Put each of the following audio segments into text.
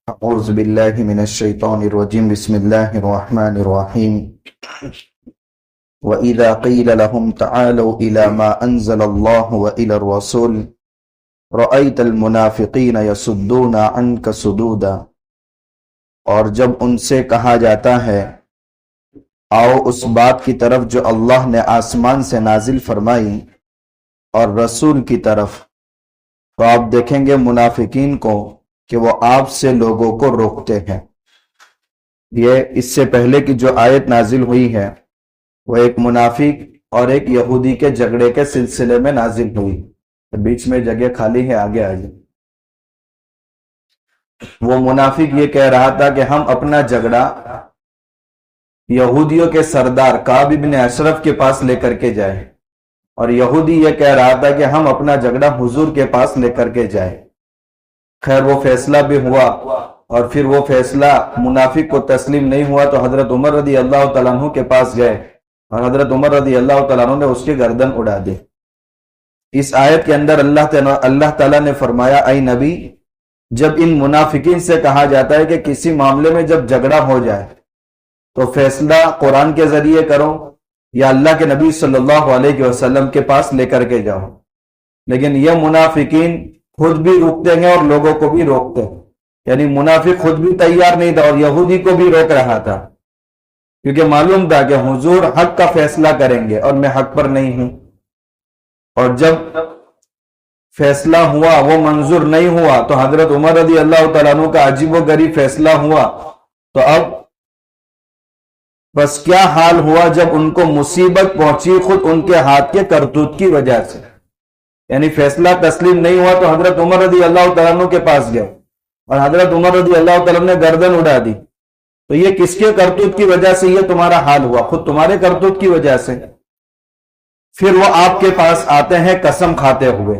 أعوذ بالله من الشيطان الرجيم بسم الله الرحمن الرحيم وإذا قيل لهم تعالوا إلى ما أنزل الله وإلى الرسول رأيت المنافقين يصدون عنك صدودا، اور جب ان سے کہا جاتا ہے آؤ اس بات کی طرف جو اللہ نے آسمان سے نازل فرمائی اور رسول کی طرف، تو آپ دیکھیں گے منافقین کو کہ وہ آپ سے لوگوں کو روکتے ہیں۔ یہ اس سے پہلے کی جو آیت نازل ہوئی ہے وہ ایک منافق اور ایک یہودی کے جھگڑے کے سلسلے میں نازل ہوئی۔ بیچ میں جگہ خالی ہے، آگے آ جائیں۔ وہ منافق یہ کہہ رہا تھا کہ ہم اپنا جھگڑا یہودیوں کے سردار کعب بن اشرف کے پاس لے کر کے جائیں، اور یہودی یہ کہہ رہا تھا کہ ہم اپنا جھگڑا حضور کے پاس لے کر کے جائیں۔ خیر وہ فیصلہ بھی ہوا، اور پھر وہ فیصلہ منافق کو تسلیم نہیں ہوا تو حضرت عمر رضی اللہ تعالیٰ عنہ کے پاس گئے، اور حضرت عمر رضی اللہ تعالیٰ عنہ نے اس کی گردن اڑا دی۔ اس آیت کے اندر اللہ تعالیٰ نے فرمایا اے نبی، جب ان منافقین سے کہا جاتا ہے کہ کسی معاملے میں جب جھگڑا ہو جائے تو فیصلہ قرآن کے ذریعے کرو یا اللہ کے نبی صلی اللہ علیہ وسلم کے پاس لے کر کے جاؤ، لیکن یہ منافقین خود بھی روکتے ہیں اور لوگوں کو بھی روکتے ہیں۔ یعنی منافق خود بھی تیار نہیں تھا اور یہودی کو بھی روک رہا تھا، کیونکہ معلوم تھا کہ حضور حق کا فیصلہ کریں گے اور میں حق پر نہیں ہوں۔ اور جب فیصلہ ہوا وہ منظور نہیں ہوا تو حضرت عمر رضی اللہ تعالیٰ عنہ کا عجیب و غریب فیصلہ ہوا، تو اب بس کیا حال ہوا جب ان کو مصیبت پہنچی خود ان کے ہاتھ کے کرتوت کی وجہ سے۔ یعنی فیصلہ تسلیم نہیں ہوا تو حضرت عمر رضی اللہ تعالیٰ عنہ کے پاس گئے، اور حضرت عمر رضی اللہ تعالیٰ عنہ نے گردن اڑا دی۔ تو یہ کس کے کرتوت کی وجہ سے یہ تمہارا حال ہوا؟ خود تمہارے کرتوت کی وجہ سے۔ پھر وہ آپ کے پاس آتے ہیں قسم کھاتے ہوئے۔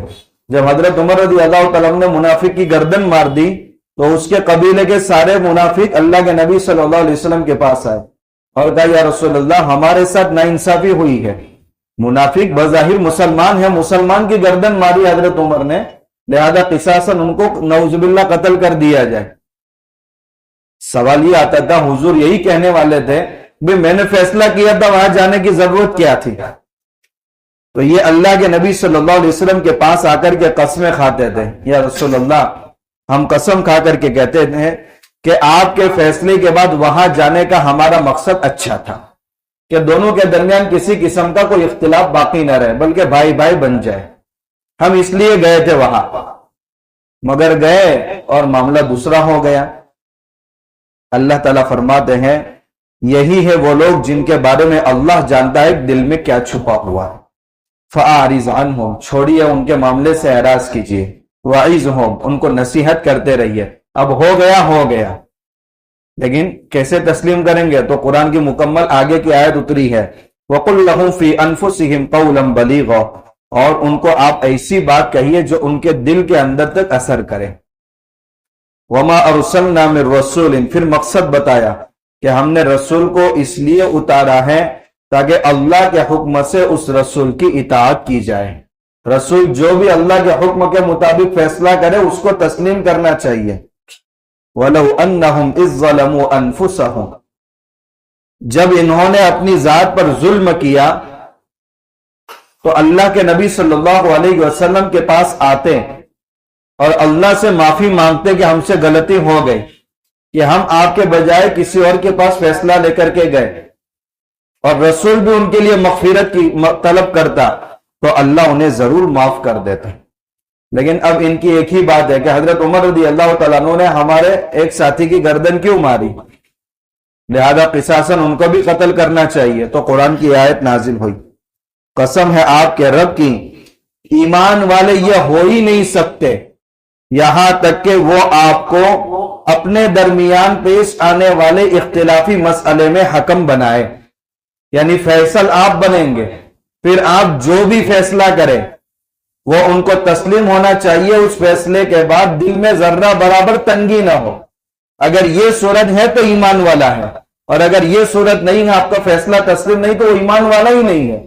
جب حضرت عمر رضی اللہ تعالیٰ عنہ نے منافق کی گردن مار دی تو اس کے قبیلے کے سارے منافق اللہ کے نبی صلی اللہ علیہ وسلم کے پاس آئے اور کہا یا رسول اللہ ہمارے ساتھ ناانصافی ہوئی ہے، منافق بظاہر مسلمان ہے، مسلمان کی گردن ماری حضرت عمر نے، لہذا قصاصاً ان کو نعوذ باللہ قتل کر دیا جائے۔ سوال یہ آتا تھا حضور یہی کہنے والے تھے بھئی میں نے فیصلہ کیا تھا، وہاں جانے کی ضرورت کیا تھی؟ تو یہ اللہ کے نبی صلی اللہ علیہ وسلم کے پاس آ کر کے قسمیں کھاتے تھے، یا رسول اللہ ہم قسم کھا کر کے کہتے تھے کہ آپ کے فیصلے کے بعد وہاں جانے کا ہمارا مقصد اچھا تھا کہ دونوں کے درمیان کسی قسم کا کوئی اختلاف باقی نہ رہے بلکہ بھائی بھائی بن جائے، ہم اس لیے گئے تھے وہاں، مگر گئے اور معاملہ دوسرا ہو گیا۔ اللہ تعالیٰ فرماتے ہیں یہی ہے وہ لوگ جن کے بارے میں اللہ جانتا ہے دل میں کیا چھپا ہوا ہے۔ فَأَعْرِضْ عَنْهُمْ، چھوڑیے ان کے معاملے سے اعراض کیجیے، وَعِظْهُمْ، ان کو نصیحت کرتے رہیے۔ اب ہو گیا ہو گیا، لیکن کیسے تسلیم کریں گے؟ تو قرآن کی مکمل آگے کی آیت اتری ہے وَقُلْ لَهُمْ فِي أَنفُسِهِمْ قَوْلًا بَلِيغًا، اور ان کو آپ ایسی بات کہیے جو ان کے دل کے اندر تک اثر کرے۔ وَمَا أَرْسَلْنَا مِن رَّسُولٍ، پھر مقصد بتایا کہ ہم نے رسول کو اس لیے اتارا ہے تاکہ اللہ کے حکم سے اس رسول کی اطاعت کی جائے۔ رسول جو بھی اللہ کے حکم کے مطابق فیصلہ کرے اس کو تسلیم کرنا چاہیے۔ وَلَوْ أَنَّهُمْ إِذ ظَّلَمُوا أَنفُسَهُمْ، جب انہوں نے اپنی ذات پر ظلم کیا تو اللہ کے نبی صلی اللہ علیہ وسلم کے پاس آتے اور اللہ سے معافی مانگتے کہ ہم سے غلطی ہو گئی کہ ہم آپ کے بجائے کسی اور کے پاس فیصلہ لے کر کے گئے، اور رسول بھی ان کے لیے مغفرت کی طلب کرتا تو اللہ انہیں ضرور معاف کر دیتا۔ لیکن اب ان کی ایک ہی بات ہے کہ حضرت عمر رضی اللہ تعالیٰ عنہ نے ہمارے ایک ساتھی کی گردن کیوں ماری، لہذا قصاصاً ان کو بھی قتل کرنا چاہیے۔ تو قرآن کی آیت نازل ہوئی قسم ہے آپ کے رب کی ایمان والے یہ ہو ہی نہیں سکتے یہاں تک کہ وہ آپ کو اپنے درمیان پیش آنے والے اختلافی مسئلے میں حکم بنائے، یعنی فیصل آپ بنیں گے، پھر آپ جو بھی فیصلہ کریں وہ ان کو تسلیم ہونا چاہیے، اس فیصلے کے بعد دل میں ذرہ برابر تنگی نہ ہو۔ اگر یہ صورت ہے تو ایمان والا ہے، اور اگر یہ صورت نہیں ہے، آپ کا فیصلہ تسلیم نہیں، تو وہ ایمان والا ہی نہیں ہے۔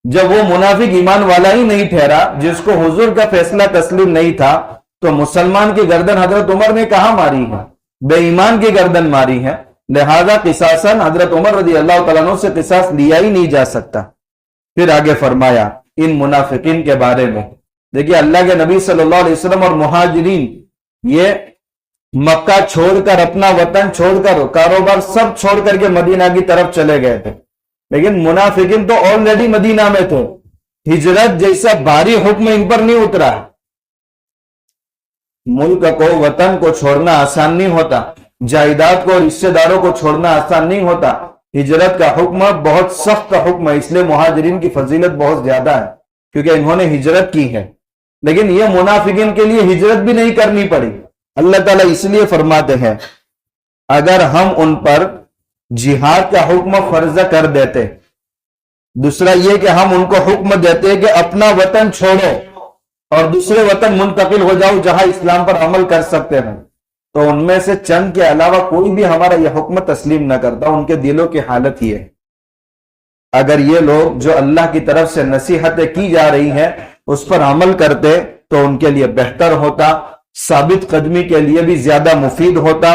جب وہ منافق ایمان والا ہی نہیں ٹھہرا جس کو حضور کا فیصلہ تسلیم نہیں تھا، تو مسلمان کی گردن حضرت عمر نے کہاں ماری ہے؟ بے ایمان کی گردن ماری ہے، لہذا قصاصاً حضرت عمر رضی اللہ تعالیٰ عنہ سے قصاص لیا ہی نہیں جا سکتا۔ پھر آگے فرمایا ان منافقین کے بارے میں، دیکھیے اللہ کے نبی صلی اللہ علیہ وسلم اور مہاجرین یہ مکہ چھوڑ کر، اپنا وطن چھوڑ کر، کاروبار سب چھوڑ کر کے مدینہ کی طرف چلے گئے تھے، لیکن منافقین تو آلریڈی مدینہ میں تھے۔ ہجرت جیسا بھاری حکم ان پر نہیں اترا۔ ملک کو، وطن کو چھوڑنا آسان نہیں ہوتا، جائیداد کو، رشتہ داروں کو چھوڑنا آسان نہیں ہوتا۔ ہجرت کا حکم بہت سخت حکم ہے، اس لیے مہاجرین کی فضیلت بہت زیادہ ہے کیونکہ انہوں نے ہجرت کی ہے، لیکن یہ منافقین کے لیے ہجرت بھی نہیں کرنی پڑی۔ اللہ تعالیٰ اس لیے فرماتے ہیں اگر ہم ان پر جہاد کا حکم فرض کر دیتے، دوسرا یہ کہ ہم ان کو حکم دیتے کہ اپنا وطن چھوڑو اور دوسرے وطن منتقل ہو جاؤ جہاں اسلام پر عمل کر سکتے ہیں، تو ان میں سے چند کے علاوہ کوئی بھی ہمارا یہ حکم تسلیم نہ کرتا۔ ان کے دلوں کی حالت یہ ہے۔ اگر یہ لوگ جو اللہ کی طرف سے نصیحتیں کی جا رہی ہیں اس پر عمل کرتے تو ان کے لیے بہتر ہوتا، ثابت قدمی کے لیے بھی زیادہ مفید ہوتا،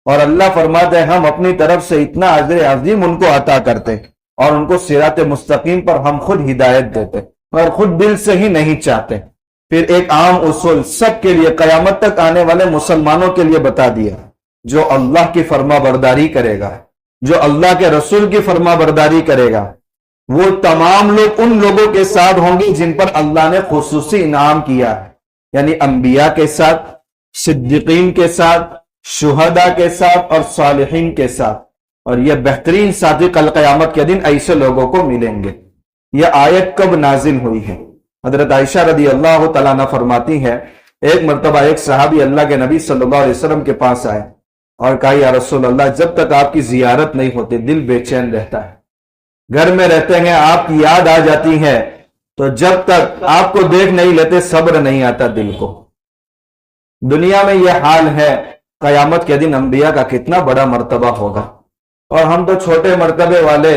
اور اللہ فرماتے ہیں ہم اپنی طرف سے اتنا اجر عظیم ان کو عطا کرتے اور ان کو صراط مستقیم پر ہم خود ہدایت دیتے اور خود دل سے ہی نہیں چاہتے۔ پھر ایک عام اصول سب کے لیے، قیامت تک آنے والے مسلمانوں کے لیے بتا دیا، جو اللہ کی فرما برداری کرے گا، جو اللہ کے رسول کی فرما برداری کرے گا، وہ تمام لوگ ان لوگوں کے ساتھ ہوں گے جن پر اللہ نے خصوصی انعام کیا ہے، یعنی انبیاء کے ساتھ، صدیقین کے ساتھ، شہداء کے ساتھ اور صالحین کے ساتھ، اور یہ بہترین ساتھی کل قیامت کے دن ایسے لوگوں کو ملیں گے۔ یہ آیت کب نازل ہوئی ہے؟ حضرت عائشہ رضی اللہ تعالیٰ عنہ فرماتی ہے ایک مرتبہ ایک صحابی اللہ کے نبی صلی اللہ علیہ وسلم کے پاس آئے اور کہا یا رسول اللہ، جب تک آپ کی زیارت نہیں ہوتی دل بے چین رہتا ہے، گھر میں رہتے ہیں آپ کی یاد آ جاتی ہے، تو جب تک آپ کو دیکھ نہیں لیتے صبر نہیں آتا دل کو۔ دنیا میں یہ حال ہے، قیامت کے دن انبیاء کا کتنا بڑا مرتبہ ہوگا، اور ہم تو چھوٹے مرتبے والے،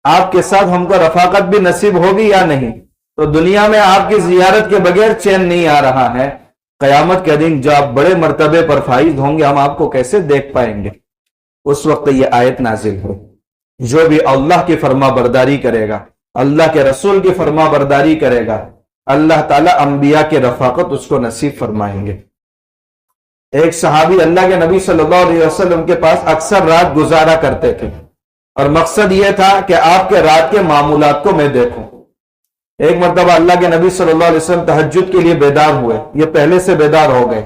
آپ کے ساتھ ہم کو رفاقت بھی نصیب ہوگی یا نہیں؟ تو دنیا میں آپ کی زیارت کے بغیر چین نہیں آ رہا ہے، قیامت کے دن جو آپ بڑے مرتبے پر فائز ہوں گے ہم آپ کو کیسے دیکھ پائیں گے؟ اس وقت یہ آیت نازل ہوئی، جو بھی اللہ کی فرما برداری کرے گا، اللہ کے رسول کی فرما برداری کرے گا، اللہ تعالیٰ انبیاء کے رفاقت اس کو نصیب فرمائیں گے۔ ایک صحابی اللہ کے نبی صلی اللہ علیہ وسلم کے پاس اکثر رات گزارا کرتے تھے، اور مقصد یہ تھا کہ آپ کے رات کے معمولات کو میں دیکھوں۔ ایک مرتبہ اللہ کے نبی صلی اللہ علیہ وسلم تہجد کے لیے بیدار ہوئے، یہ پہلے سے بیدار ہو گئے،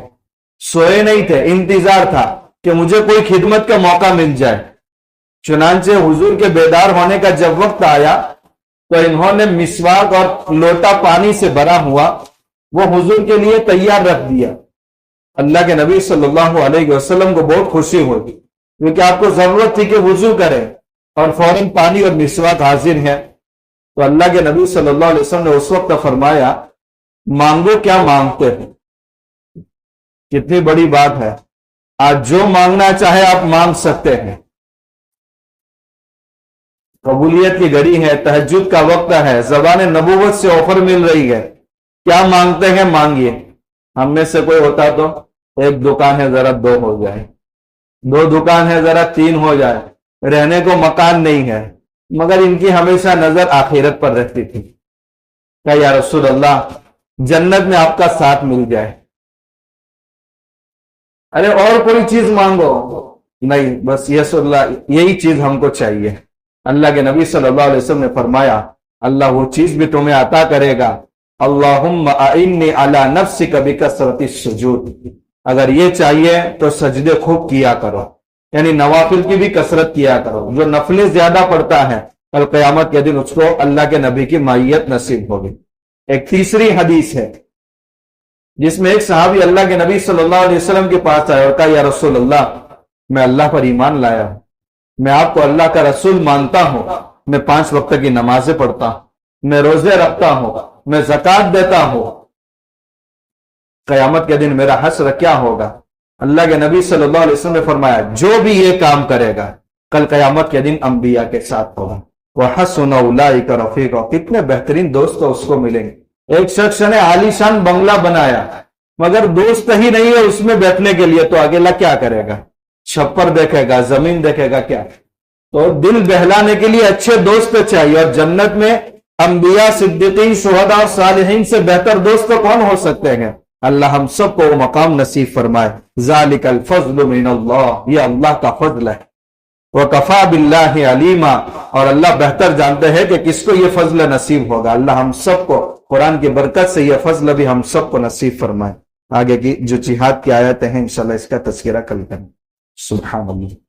سوئے نہیں تھے، انتظار تھا کہ مجھے کوئی خدمت کا موقع مل جائے۔ چنانچہ حضور کے بیدار ہونے کا جب وقت آیا تو انہوں نے مسواک اور لوٹا پانی سے بھرا ہوا وہ حضور کے لیے تیار رکھ دیا۔ اللہ کے نبی صلی اللہ علیہ وسلم کو بہت خوشی ہوئی کیونکہ آپ کو ضرورت تھی کہ وضو کریں، اور فوراً پانی اور مسواک حاضر ہے۔ تو اللہ کے نبی صلی اللہ علیہ وسلم نے اس وقت فرمایا مانگو کیا مانگتے ہیں؟ کتنی بڑی بات ہے، آج جو مانگنا چاہے آپ مانگ سکتے ہیں۔ قبولیت کی گھڑی ہے، تہجد کا وقت ہے، زبان نبوت سے آفر مل رہی ہے، کیا مانگتے ہیں مانگیے۔ ہم میں سے کوئی ہوتا تو ایک دکان ہے ذرا 2 ہو جائے، 2 دکان ہے ذرا 3 ہو جائے، رہنے کو مکان نہیں ہے، مگر ان کی ہمیشہ نظر آخرت پر رہتی تھی۔ کہ یا رسول اللہ جنت میں آپ کا ساتھ مل جائے۔ ارے اور کوئی چیز مانگو، نہیں بس یہی چیز ہم کو چاہیے۔ اللہ کے نبی صلی اللہ علیہ وسلم نے فرمایا اللہ وہ چیز بھی تمہیں عطا کرے گا، اللہم اعنی علی نفسک بکثرۃ السجود۔ اگر یہ چاہیے تو سجدے خوب کیا کرو، یعنی نوافل کی بھی کثرت کیا کرو۔ جو نفلیں زیادہ پڑھتا ہے کل قیامت کے دن اس کو اللہ کے نبی کی معیت نصیب ہوگی۔ ایک تیسری حدیث ہے جس میں ایک صحابی اللہ کے نبی صلی اللہ علیہ وسلم کے پاس آیا اور کہا یا رسول اللہ میں اللہ پر ایمان لایا ہوں، میں آپ کو اللہ کا رسول مانتا ہوں، میں 5 وقت کی نمازیں پڑھتا ہوں، میں روزے رکھتا ہوں، میں زکوٰۃ دیتا ہوں، قیامت کے دن میرا حشر کیا ہوگا؟ اللہ کے نبی صلی اللہ علیہ وسلم نے فرمایا جو بھی یہ کام کرے گا کل قیامت کے دن انبیاء کے ساتھ ہوگا۔ وَحَسُنَ أُولَٰئِكَ رَفِيقًا، کتنے بہترین دوست اس کو ملیں گے۔ ایک شخص نے عالیشان بنگلہ بنایا مگر دوست ہی نہیں ہے اس میں بیٹھنے کے لیے، تو اکیلا کیا کرے گا؟ چھپر دیکھے گا، زمین دیکھے گا، کیا؟ تو دل بہلانے کے لیے اچھے دوست چاہیے، اور جنت میں انبیاء، صدیقین، شہداء اور صالحین سے بہتر دوست کون ہو سکتے ہیں؟ اللہ ہم سب کو وہ مقام نصیب فرمائے۔ ذالک الفضل من اللہ، یہ اللہ کا فضل ہے۔ وَكَفَى بِاللَّهِ عَلِيمًا، اور اللہ بہتر جانتے ہیں کہ کس کو یہ فضل نصیب ہوگا۔ اللہ ہم سب کو قرآن کی برکت سے یہ فضل بھی ہم سب کو نصیب فرمائے۔ آگے کی جو جہاد کی آیتیں ہیں انشاءاللہ اس کا تذکرہ کل کریں۔ سبحان اللہ۔